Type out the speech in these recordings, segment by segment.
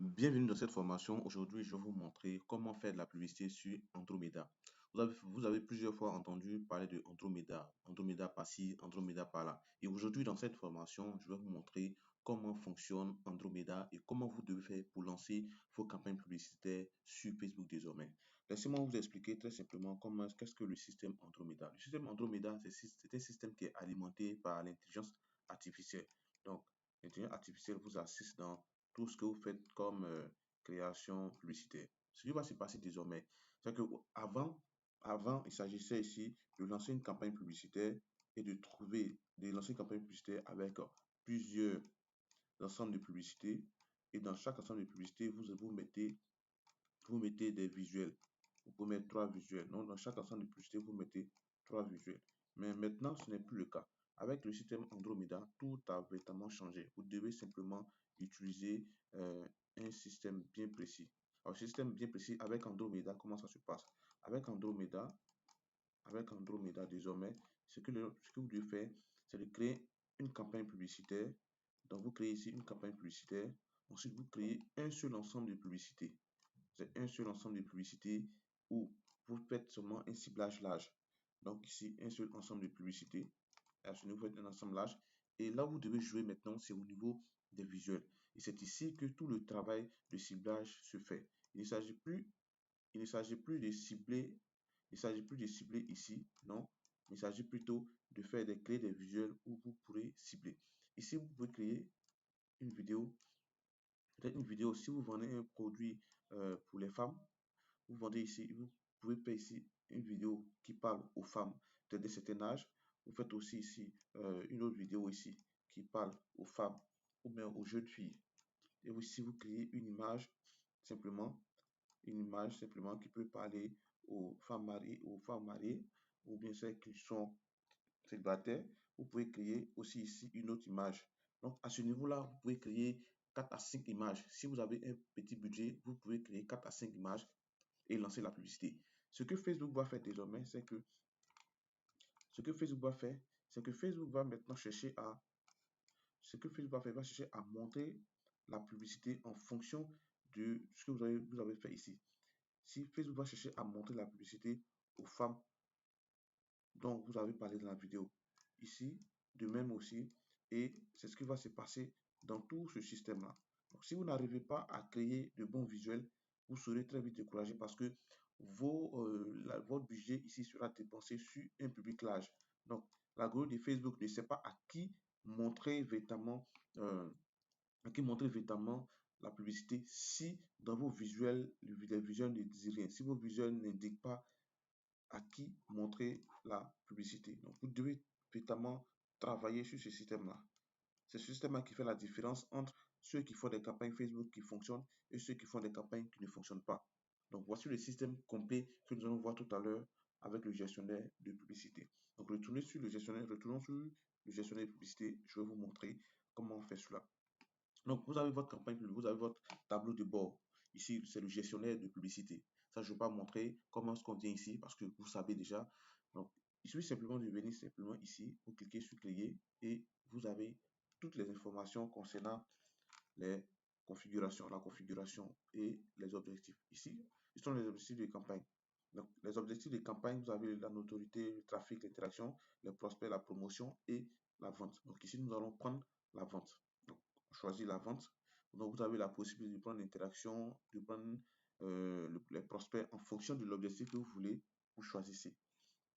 Bienvenue dans cette formation. Aujourd'hui, je vais vous montrer comment faire de la publicité sur Andromeda. Vous avez plusieurs fois entendu parler de Andromeda, Andromeda par-ci, Andromeda par-là. Et aujourd'hui, dans cette formation, je vais vous montrer comment fonctionne Andromeda et comment vous devez faire pour lancer vos campagnes publicitaires sur Facebook désormais. Laissez-moi vous expliquer très simplement qu'est-ce que le système Andromeda. Le système Andromeda, c'est un système qui est alimenté par l'intelligence artificielle. Donc, l'intelligence artificielle vous assiste dans tout ce que vous faites comme création publicitaire. Ce qui va se passer désormais, c'est que avant, il s'agissait ici de lancer une campagne publicitaire et de lancer une campagne publicitaire avec plusieurs ensembles de publicités. Et dans chaque ensemble de publicités, vous mettez des visuels. Vous pouvez mettre 3 visuels. Donc, dans chaque ensemble de publicités, vous mettez 3 visuels. Mais maintenant, ce n'est plus le cas. Avec le système Andromeda, tout a véritablement changé. Vous devez simplement utiliser un système bien précis. Alors, système bien précis avec Andromeda, comment ça se passe? Avec Andromeda désormais, ce que vous devez faire, c'est de créer une campagne publicitaire. Donc, vous créez ici une campagne publicitaire. Ensuite, vous créez un seul ensemble de publicités. C'est un seul ensemble de publicités où vous faites seulement un ciblage large. Donc, ici, un seul ensemble de publicités. À ce niveau, vous faites un assemblage. Et là où vous devez jouer maintenant, c'est au niveau des visuels. Et c'est ici que tout le travail de ciblage se fait. Il ne s'agit plus de cibler, ici, non. Il s'agit plutôt de créer des visuels où vous pourrez cibler. Ici, vous pouvez créer une vidéo, peut-être une vidéo si vous vendez un produit pour les femmes. Vous vendez ici, vous pouvez faire ici une vidéo qui parle aux femmes de certain âge. Vous faites aussi ici une autre vidéo ici qui parle aux femmes ou bien aux jeunes filles. Et aussi, vous créez une image simplement qui peut parler aux femmes mariées ou bien celles qui sont célibataires. Vous pouvez créer aussi ici une autre image. Donc, à ce niveau-là, vous pouvez créer 4 à 5 images. Si vous avez un petit budget, vous pouvez créer 4 à 5 images et lancer la publicité. Ce que Facebook va faire désormais, c'est que Facebook va maintenant chercher à montrer la publicité en fonction de ce que vous avez fait ici. Si Facebook va chercher à montrer la publicité aux femmes dont vous avez parlé dans la vidéo, ici, de même aussi, et c'est ce qui va se passer dans tout ce système-là. Donc, si vous n'arrivez pas à créer de bons visuels, vous serez très vite découragé parce que votre budget ici sera dépensé sur un public large. Donc, l'algorithme de Facebook ne sait pas à qui montrer véritablement, la publicité si dans vos visuels, les visuels ne disent rien. Si vos visuels n'indiquent pas à qui montrer la publicité. Donc, vous devez véritablement travailler sur ce système-là. C'est ce système-là qui fait la différence entre ceux qui font des campagnes Facebook qui fonctionnent et ceux qui font des campagnes qui ne fonctionnent pas. Donc, voici le système complet que nous allons voir tout à l'heure avec le gestionnaire de publicité. Donc, retournons sur le gestionnaire de publicité. Je vais vous montrer comment on fait cela. Donc, vous avez votre campagne, vous avez votre tableau de bord. Ici, c'est le gestionnaire de publicité. Ça, je ne vais pas montrer comment est-ce qu'on vient ici parce que vous savez déjà. Donc, il suffit simplement de venir simplement ici. Vous cliquez sur créer et vous avez toutes les informations concernant les configurations, la configuration et les objectifs. Ici, ce sont les objectifs de campagne. Donc, les objectifs de campagne, vous avez la notoriété, le trafic, l'interaction, les prospects, la promotion et la vente. Donc, ici, nous allons prendre la vente. Donc, on choisit la vente. Donc, vous avez la possibilité de prendre l'interaction, de prendre les prospects en fonction de l'objectif que vous voulez, vous choisissez.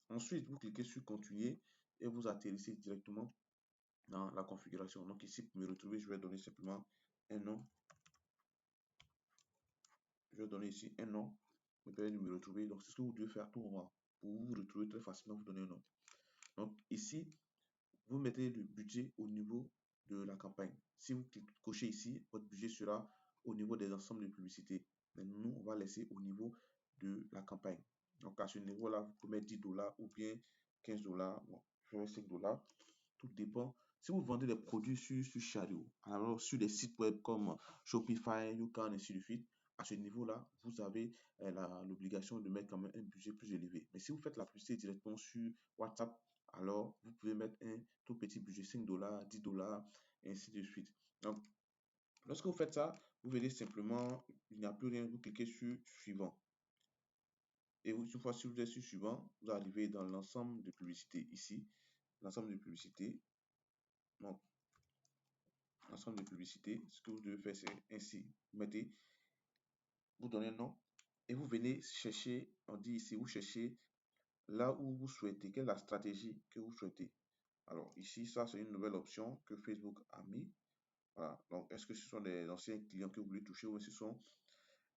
Ensuite, vous cliquez sur continuer et vous atterrissez directement dans la configuration. Donc ici, pour me retrouver, je vais donner simplement un nom. Je vais donner ici un nom. Me permet de me retrouver. Donc c'est ce que vous devez faire à tout moment. Pour vous retrouver très facilement, vous donnez un nom. Donc ici, vous mettez le budget au niveau de la campagne. Si vous cochez ici, votre budget sera au niveau des ensembles de publicités. Mais nous, on va laisser au niveau de la campagne. Donc à ce niveau-là, vous pouvez mettre 10 $ ou bien 15 $. Bon, je vais 5 $. Tout dépend. Si vous vendez des produits sur Chariot, alors sur des sites web comme Shopify, YouCan, et ainsi de suite, à ce niveau-là, vous avez l'obligation de mettre quand même un budget plus élevé. Mais si vous faites la publicité directement sur WhatsApp, alors vous pouvez mettre un tout petit budget, 5 $, 10 $, et ainsi de suite. Donc, lorsque vous faites ça, vous venez simplement, il n'y a plus rien, vous cliquez sur suivant. Et une fois si vous êtes sur suivant, vous arrivez dans l'ensemble de publicités ici, l'ensemble de publicités. Donc, l'ensemble de publicités, ce que vous devez faire, c'est ainsi. Vous donnez un nom et vous venez chercher, on dit ici, vous cherchez là où vous souhaitez, quelle est la stratégie que vous souhaitez. Alors ici, ça c'est une nouvelle option que Facebook a mis. Voilà. Donc, est-ce que ce sont des anciens clients que vous voulez toucher ou ce sont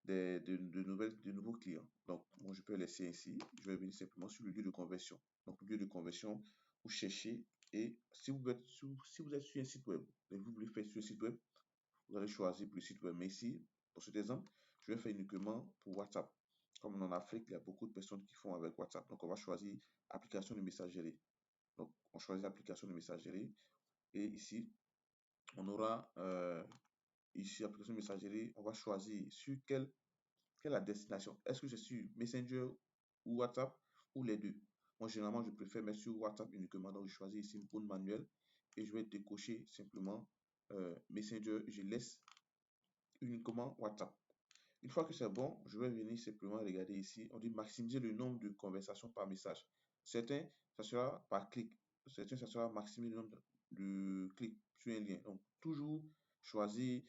de nouveaux clients? Donc, moi, je peux laisser ici. Je vais venir simplement sur le lieu de conversion. Donc, le lieu de conversion, vous cherchez et si vous êtes sur un site web et vous voulez faire sur un site web, vous allez choisir pour le site web. Mais ici, pour cet exemple, je vais faire uniquement pour WhatsApp. Comme en Afrique, il y a beaucoup de personnes qui font avec WhatsApp. Donc, on va choisir application de messagerie. Donc, on choisit application de messagerie. Et ici, on aura ici application de messagerie. On va choisir sur quelle est la destination. Est-ce que c'est sur Messenger ou WhatsApp ou les deux? Moi, généralement, je préfère mettre sur WhatsApp uniquement. Donc, je choisis ici une bonne manuelle et je vais décocher simplement Messenger. Je laisse uniquement WhatsApp. Une fois que c'est bon, je vais venir simplement regarder ici. On dit maximiser le nombre de conversations par message. Certains, ça sera par clic. Certains, ça sera maximiser le nombre de clics sur un lien. Donc, toujours choisir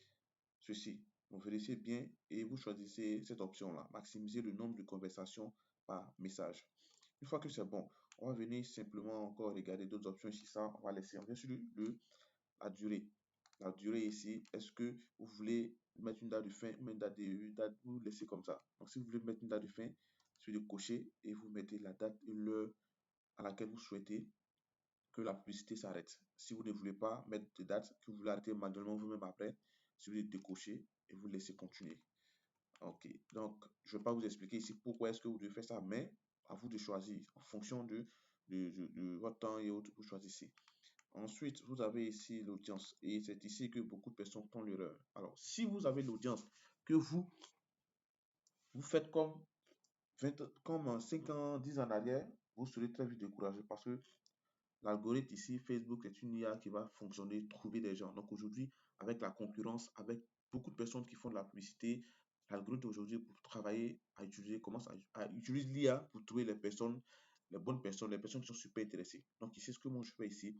ceci. Vous vérifiez bien et vous choisissez cette option-là. Maximiser le nombre de conversations par message. Une fois que c'est bon, on va venir simplement encore regarder d'autres options ici. Ça, on va laisser. On vient sur la durée. La durée ici, est-ce que vous voulez mettre une date de fin, une date de date, vous laissez comme ça. Donc, si vous voulez mettre une date de fin, sur le cocher et vous mettez la date et l'heure à laquelle vous souhaitez que la publicité s'arrête. Si vous ne voulez pas mettre de date, que vous voulez arrêter manuellement vous-même après, si vous décochez et vous laissez continuer. Ok, donc je ne vais pas vous expliquer ici pourquoi est-ce que vous devez faire ça, mais à vous de choisir en fonction de votre temps et autres, vous choisissez. Ensuite, vous avez ici l'audience et c'est ici que beaucoup de personnes font l'erreur. Alors, si vous avez l'audience que vous faites comme 5 ans, 10 ans en arrière, vous serez très vite découragé parce que l'algorithme ici, Facebook est une IA qui va fonctionner, trouver des gens. Donc aujourd'hui, avec la concurrence, avec beaucoup de personnes qui font de la publicité, l'algorithme aujourd'hui pour travailler à utiliser, commence à utiliser l'IA pour trouver les personnes, les bonnes personnes, les personnes qui sont super intéressées. Donc ici, ce que moi je fais ici,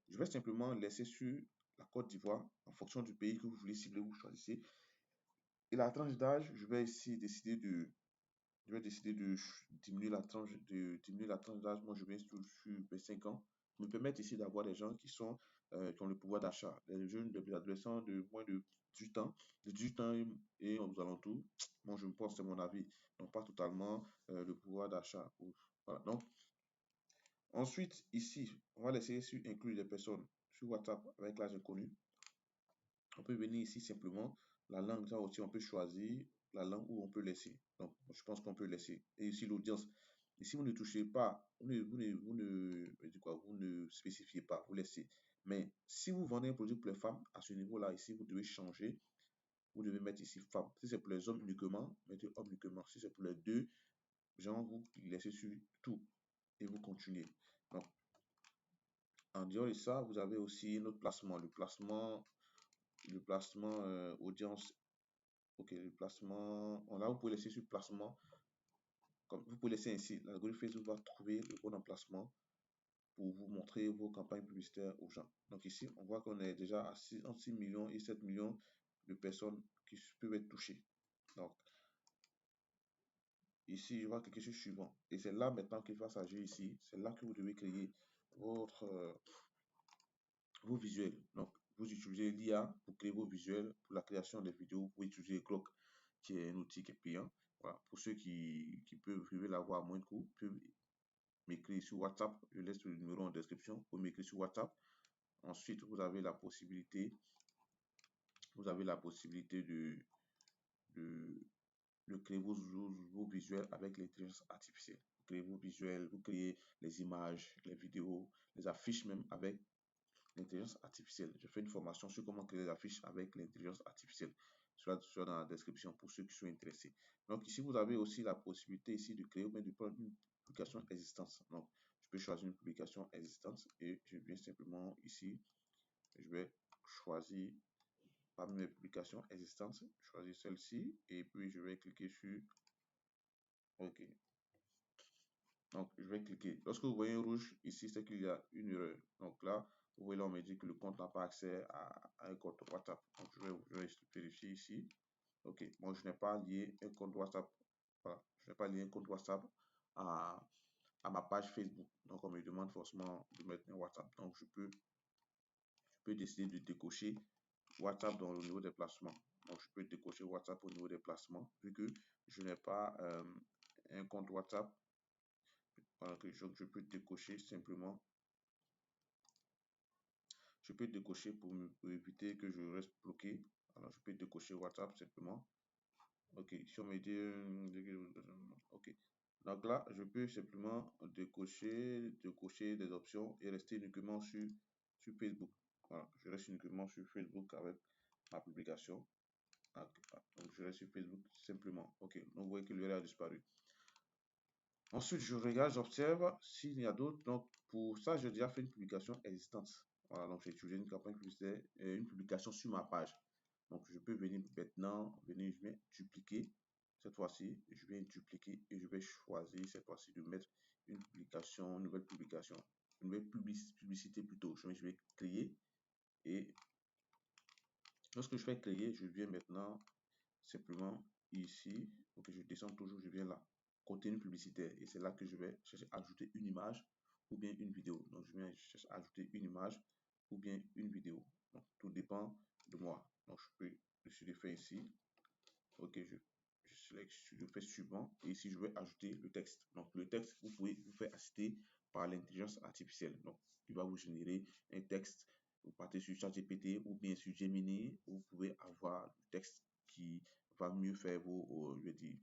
je vais simplement laisser sur la Côte d'Ivoire en fonction du pays que vous voulez cibler, vous choisissez. Et la tranche d'âge, je vais décider de diminuer la tranche d'âge. Moi, je vais sur 5 ans. Me permettre ici d'avoir des gens qui ont le pouvoir d'achat. Les jeunes, les adolescents de moins de 18 ans, de 18 ans et aux alentours. Moi, je me pense, c'est mon avis. Donc, pas totalement le pouvoir d'achat. Voilà. Donc, ensuite, ici, on va laisser sur inclure des personnes sur WhatsApp avec l'âge inconnu. On peut venir ici simplement, la langue, ça aussi, on peut choisir la langue où on peut laisser. Donc, je pense qu'on peut laisser. Et ici, l'audience. Ici, vous ne touchez pas, vous ne spécifiez pas, vous laissez. Mais si vous vendez un produit pour les femmes, à ce niveau-là, ici, vous devez changer. Vous devez mettre ici femme. Si c'est pour les hommes uniquement, mettez homme uniquement. Si c'est pour les deux, genre, vous laissez sur tout et vous continuez. Donc, en dehors de ça, vous avez aussi notre placement. Le placement audience. Ok, le placement. Là, vous pouvez laisser sur placement. Comme vous pouvez laisser ainsi. L'algorithme Facebook va trouver le bon emplacement pour vous montrer vos campagnes publicitaires aux gens. Donc ici, on voit qu'on est déjà à entre 6 millions et 7 millions de personnes qui peuvent être touchées. Donc, ici, je vois quelque chose suivant. Et c'est là maintenant qu'il va s'agir ici. C'est là que vous devez créer vos visuels. Donc, vous utilisez l'IA pour créer vos visuels, pour la création des vidéos. Vous pouvez utiliser Grok, qui est un outil qui est payant. Voilà. Pour ceux qui peuvent l'avoir à moins de coût, peuvent m'écrire sur WhatsApp. Je laisse le numéro en description pour m'écrire sur WhatsApp. Ensuite, vous avez la possibilité de, de créer vos visuels avec l'intelligence artificielle. Vous créez vos visuels, vous créez les images, les vidéos, les affiches même avec l'intelligence artificielle. Je fais une formation sur comment créer des affiches avec l'intelligence artificielle. Cela sera dans la description pour ceux qui sont intéressés. Donc ici, vous avez aussi la possibilité ici de créer ou bien de prendre une publication existante. Donc, je peux choisir une publication existante et je viens simplement ici, je vais choisir parmi mes publications existantes, je choisis celle-ci et puis je vais cliquer sur OK. Donc, je vais cliquer. Lorsque vous voyez un rouge ici, c'est qu'il y a une erreur. Donc là, vous voyez là, on me dit que le compte n'a pas accès à un compte WhatsApp. Donc, je vais vérifier ici. OK, moi, je n'ai pas lié un compte WhatsApp. Voilà, je n'ai pas lié un compte WhatsApp à, à ma page Facebook. Donc, on me demande forcément de mettre un WhatsApp. Donc, je peux décider de décocher WhatsApp dans le niveau des placements. Donc, je peux décocher WhatsApp au niveau des placements, vu que je n'ai pas un compte WhatsApp. Voilà, que je peux décocher simplement. Je peux décocher pour éviter que je reste bloqué. Alors, je peux décocher WhatsApp simplement. OK, si on me dit, OK. Donc là, je peux simplement décocher des options et rester uniquement sur Facebook. Voilà, je reste uniquement sur Facebook avec ma publication. Donc, je reste sur Facebook simplement. OK, donc vous voyez que l'URL a disparu. Ensuite, je regarde, j'observe s'il y a d'autres. Donc, pour ça, j'ai déjà fait une publication existante. Voilà, donc j'ai utilisé une campagne publicitaire, une publication sur ma page. Donc, je peux venir maintenant, je viens dupliquer. Cette fois-ci, je viens dupliquer et je vais choisir cette fois-ci de mettre une publication, une nouvelle publication, une nouvelle publicité plutôt. Je vais créer et lorsque je fais créer, je viens maintenant simplement ici. Donc, je descends toujours, je viens là. Contenu publicitaire. Et c'est là que je vais chercher à ajouter une image ou bien une vidéo. Donc, je viens chercher à ajouter une image ou bien une vidéo. Donc, tout dépend de moi. Donc, je le fais ici. OK, je fais suivant. Et ici, je vais ajouter le texte. Donc, le texte, vous pouvez vous faire assister par l'intelligence artificielle. Donc, il va vous générer un texte. Vous partez sur ChatGPT ou bien sur Gemini. Vous pouvez avoir le texte qui va mieux faire je vais dire,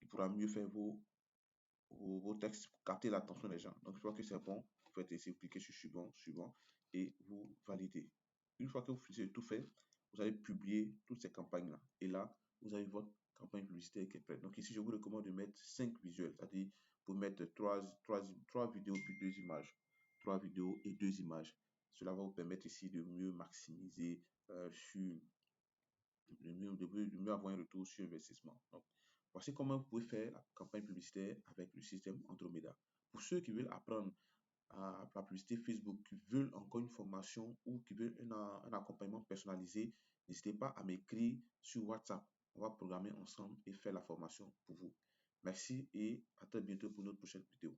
il pourra mieux faire vos textes pour capter l'attention des gens. Donc, une fois que c'est bon, vous faites essayer, vous cliquez sur suivant, suivant et vous validez. Une fois que vous finissez tout fait, vous allez publier toutes ces campagnes-là. Et là, vous avez votre campagne publicitaire qui est prête. Donc, ici, je vous recommande de mettre 5 visuels, c'est-à-dire pour mettre 3 vidéos puis 2 images. 3 vidéos et 2 images. Cela va vous permettre ici de mieux maximiser de mieux avoir un retour sur investissement. Donc, voici comment vous pouvez faire la campagne publicitaire avec le système Andromeda. Pour ceux qui veulent apprendre à la publicité Facebook, qui veulent encore une formation ou qui veulent un accompagnement personnalisé, n'hésitez pas à m'écrire sur WhatsApp. On va programmer ensemble et faire la formation pour vous. Merci et à très bientôt pour notre prochaine vidéo.